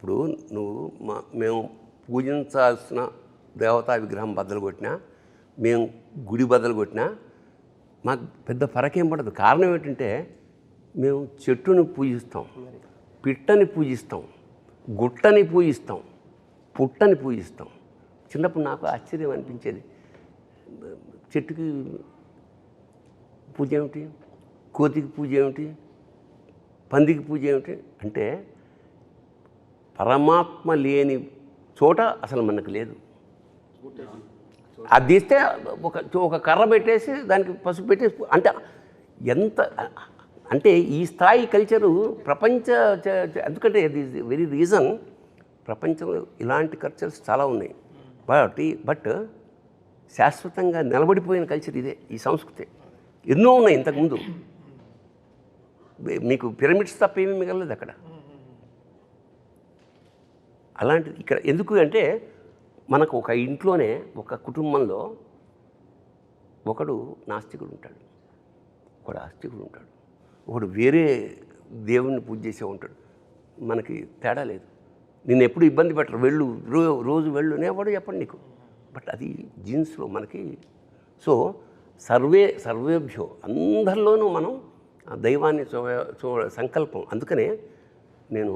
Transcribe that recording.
ఇప్పుడు నువ్వు మేము పూజించాల్సిన దేవతా విగ్రహం బద్దలు కొట్టినా, మేము గుడి బద్దలు కొట్టినా మాకు పెద్ద ఫరకేం పడదు. కారణం ఏంటంటే మేము చెట్టుని పూజిస్తాం, పిట్టని పూజిస్తాం, గుట్టని పూజిస్తాం, పుట్టని పూజిస్తాం. చిన్నప్పుడు నాకు ఆశ్చర్యం అనిపించేది, చెట్టుకి పూజ ఏమిటి, కోతికి పూజ ఏమిటి, పందికి పూజ ఏమిటి అంటే పరమాత్మ లేని చోట అసలు మనకు లేదు. అది తీస్తే ఒక కర్ర పెట్టేసి దానికి పసుపు పెట్టేసి అంటే ఎంత అంటే ఈ స్థాయి కల్చరు ప్రపంచ ఎందుకంటే ఇది వెరీ రీజన్ ప్రపంచంలో ఇలాంటి కల్చర్స్ చాలా ఉన్నాయి. బట్ శాశ్వతంగా నిలబడిపోయిన కల్చర్ ఇదే, ఈ సంస్కృతి. ఎన్నో ఉన్నాయి ఇంతకుముందు, మీకు పిరమిడ్స్ తప్ప ఏమీ మిగలలేదు అక్కడ. అలాంటిది ఇక్కడ ఎందుకు అంటే మనకు ఒక ఇంట్లోనే ఒక కుటుంబంలో ఒకడు నాస్తికుడు ఉంటాడు, ఒకడు ఆస్తికుడు ఉంటాడు, ఒకడు వేరే దేవుణ్ణి పూజ చేసే ఉంటాడు. మనకి తేడా లేదు. నేను ఎప్పుడు ఇబ్బంది పెట్టరు, వెళ్ళు రోజు వెళ్ళు అనేవాడు చెప్పండి నీకు. బట్ అది జీన్స్లో మనకి. సో సర్వేభ్యో అందరిలోనూ మనం దైవాన్ని సంకల్పం. అందుకనే నేను